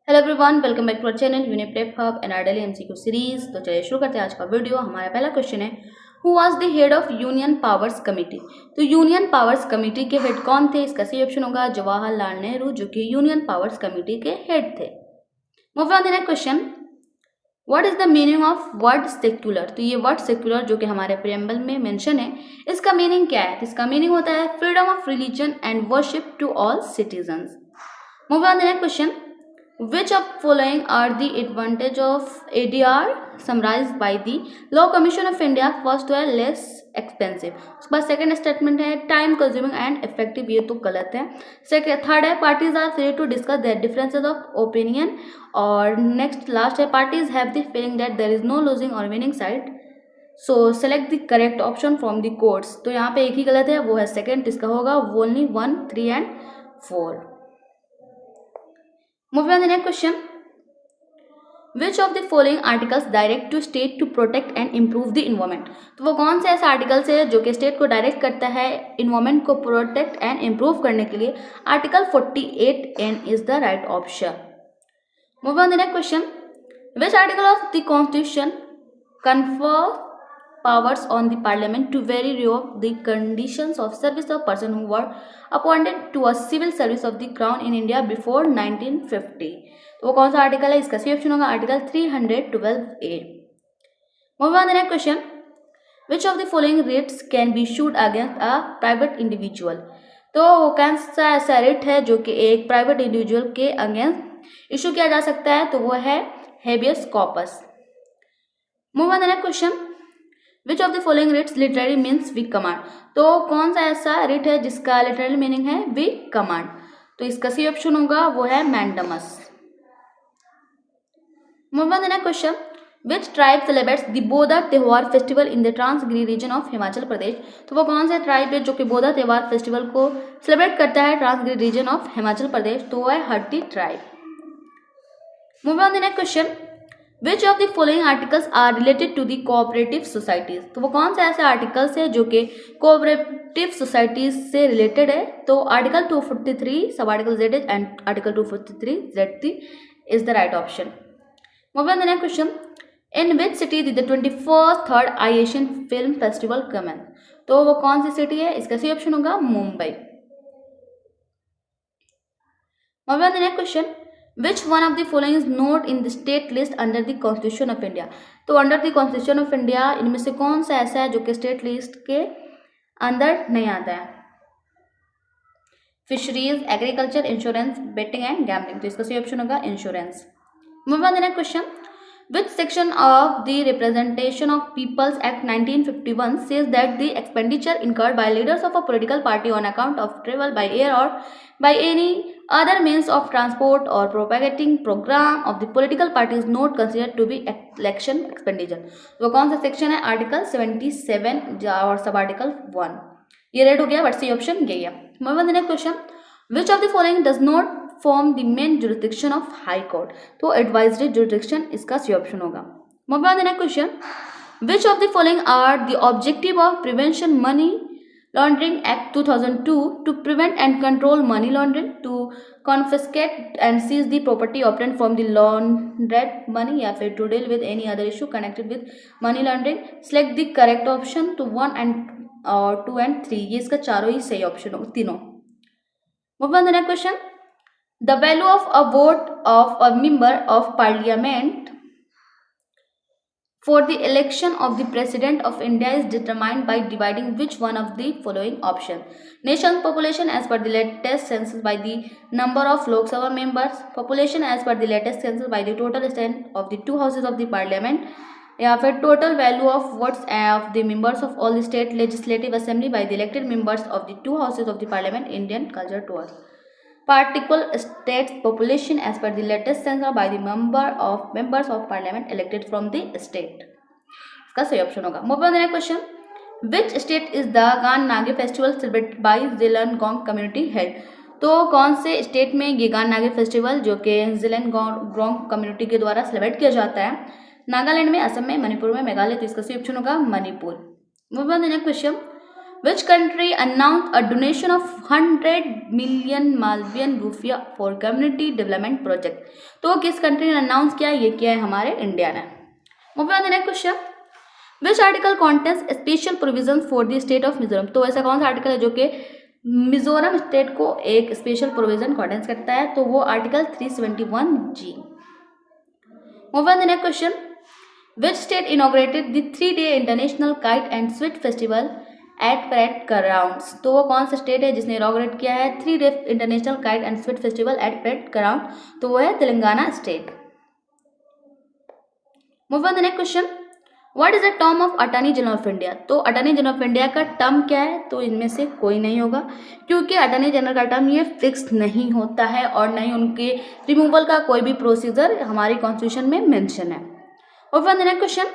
Hello everyone, welcome back to our channel unit prep hub and our daily MCQ series. तो चलिए शुरू करते हैं आज का वीडियो। हमारा पहला क्वेश्चन है, who was the head of union powers committee. तो यूनियन पावर्स कमेटी के हेड कौन थे? इसका सही ऑप्शन होगा जवाहरलाल नेहरू, जो कि यूनियन पावर्स कमेटी के हेड थे। Move on the next question, what is the meaning of word secular. तो ये वर्ड सेक्युलर जो कि हमारे प्रियम्बल में मेंशन है, इसका मीनिंग क्या है? तो इसका मीनिंग होता है freedom of religion and worship to all citizens. Move on the next question, which of following are the advantage of ADR summarized by the Law Commission of India? First है less expensive, उसके बाद second statement है time consuming and effective, ये तो गलत है। Third है parties are free to discuss their differences of opinion, और नेक्स्ट लास्ट है parties have the feeling that there is no losing और winning side, so select the correct option from the courts. तो यहाँ पे एक ही गलत है, वो है सेकेंड, इसका होगा only 1, 3 and 4। Moving on the next question, which of the following articles direct to state to protect and improve the environment? तो वो कौन से ऐसे आर्टिकल्स है जो कि स्टेट को डायरेक्ट करता है इन्वायरमेंट को प्रोटेक्ट एंड इम्प्रूव करने के लिए? Article 48N is the right option. Move on the next question, which article of the constitution confer powers on the parliament to vary revoke the conditions of service of person who were appointed to a civil service of the crown in India before 1950। तो वो कौन सा article है? इसका सही option होगा article 312A। Move on the next question, which of the following writs can be issued against a private individual. तो वो कौन सा ऐसा रिट है जो कि एक प्राइवेट इंडिविजुअल के अगेंस्ट इशू किया जा सकता है? तो वो है habeas corpus. Move on the next question, which of the following writs literary means we command. तो कौन सा ऐसा रिट है जिसका लिटररी मीनिंग है वी कमांड? तो इसका सही ऑप्शन होगा वो है mandamus. Move on the next question, which tribe celebrates the Bodha त्योहार festival in the Transgiri region of Himachal Pradesh. तो वो कौन सा ट्राइब है जो कि बोधा त्योहार फेस्टिवल को सेलिब्रेट करता है ट्रांसगिरी रीजन ऑफ हिमाचल प्रदेश? तो वो है Hatti tribe. Move on the next question, which of the following articles are related to the cooperative societies. तो वो कौन से ऐसे आर्टिकल्स है जो कि कोऑपरेटिव सोसाइटीज से रिलेटेड है? तो article 243 sub article Z and article 243 Z is the right option. Move on the next question, in which city did the 21st third eye Asian film festival commence. तो वो कौन सी city है? इसका सही option होगा Mumbai. Move on the next question, which one of the following is not in the state list under the constitution of India। तो under the constitution of India इनमें से कौन सा ऐसा है जो कि स्टेट लिस्ट के अंदर नहीं आता है? Fisheries, agriculture, insurance, betting and gambling. तो इसका सही ऑप्शन होगा insurance. Move on the next question, which section of the Representation of Peoples Act 1951 says that the expenditure incurred by leaders of a political party on account of travel by air or by any other means of transport or propagating program of the political party is not considered to be election expenditure। वो कौन सा section है? Article 77 और sub article 1। ये red हो गया, but C option यही है। Move on the next question, which of the following does not form the main jurisdiction of high court. तो एडवाइजरी जुरिस्डिक्शन इसका सी ऑप्शन होगा। Move on the next question, which of the following are the objective of prevention money laundering act 2002 to prevent and control money laundering, to confiscate and seize the property obtained from the laundered money, या फिर to deal with any other issue connected with money laundering. Select the correct option to 1 and 2 and 3। ये इसका चारों ही सही option होगा, तीनों। Move on the next question, the value of a vote of a member of parliament for the election of the president of India is determined by dividing which one of the following option? Nation's population as per the latest census by the number of Lok Sabha members, population as per the latest census by the total strength of the two houses of the parliament, या फिर total value of votes of the members of all the state legislative assembly by the elected members of the two houses of the parliament, Indian culture tours। Particular states population as per the latest census by the members of parliament elected from the state। इसका सही option होगा। Move on the next question, which state is the Gaan Ngai festival celebrated by Zeliangrong community held. तो कौन से state में ये गान Ngai festival जो कि जिलेनगोंग कम्युनिटी के द्वारा सेलिब्रेट किया जाता है? नागालैंड में, असम में, मणिपुर में, मेघालय। तो इसका सही ऑप्शन होगा Manipur. Move on the next question, which country announce a donation of 100 million Maldivian रुपया फॉर कम्युनिटी डेवलपमेंट प्रोजेक्ट। तो किस कंट्री ने अनाउंस किया, ये किया है हमारे इंडिया ने। Moving on the next question, which article contains special provision for the state of Mizoram. तो ऐसा कौन सा आर्टिकल है जो कि मिजोरम स्टेट को एक स्पेशल प्रोविजन कॉन्टेंस करता है, तो वो article 371G। Moving on the next question, which state inaugurated the 3-day international kite and sweet festival at parade grounds. तो वो कौन सा स्टेट है जिसने इनॉग्रेट किया है 3-day international kite and sweet festival at parade ground, तो वो है Telangana state. Move on the next question, what is the term of attorney general of India. तो अटॉर्नी जनरल ऑफ इंडिया का टर्म क्या है, तो इनमें से कोई नहीं होगा, क्योंकि अटॉर्नी जनरल का टर्म ये फिक्स नहीं होता है और न ही उनके रिमूवल का कोई भी प्रोसीजर हमारी कॉन्स्टिट्यूशन में मेंशन है। Move on the next question,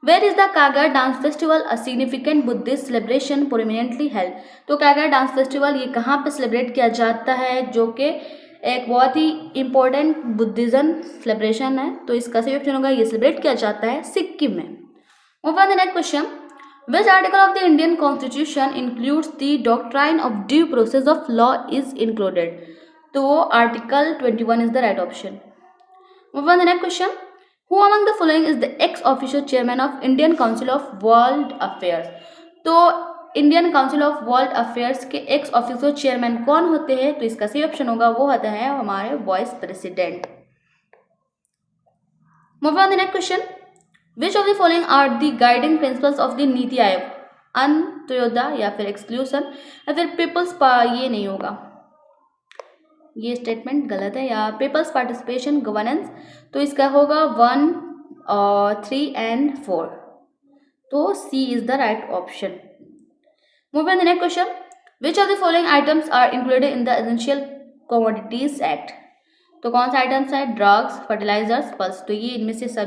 where is the कागर dance festival a significant Buddhist celebration prominently held. तो कागर डांस फेस्टिवल ये कहाँ पे सेलिब्रेट किया जाता है, जो कि एक बहुत ही इंपॉर्टेंट बुद्धिज्म सेलिब्रेशन है, तो इसका सही ऑप्शन होगा ये सेलिब्रेट किया जाता है सिक्किम में। Move on the next question, which article of the Indian constitution includes the doctrine of due process of law is included. तो article 21 is the right option. Move on the next question, Who among the following is the ex-officio chairman of Indian Council of World Affairs। तो Indian council of world affairs के x officio chairman कौन होते हैं, तो इसका सही option होगा वो होता है हमारे vice president. Move on the next question, which of the following are the guiding principles of the NITI Aayog. Antyodaya या फिर एक्सक्लूसन या फिर पीपल्स, ये नहीं होगा, ये स्टेटमेंट गलत है, या पीपल्स पार्टिसिपेशन गवर्नेंस, तो इसका होगा 1, 3 एंड 4, तो C is the right option. Move on the next question, which of the following items are included in the essential commodities act. तो कौन सा आइटम्स है, ड्रग्स, फर्टिलाइजर्स, पल्स, तो ये इनमें से सब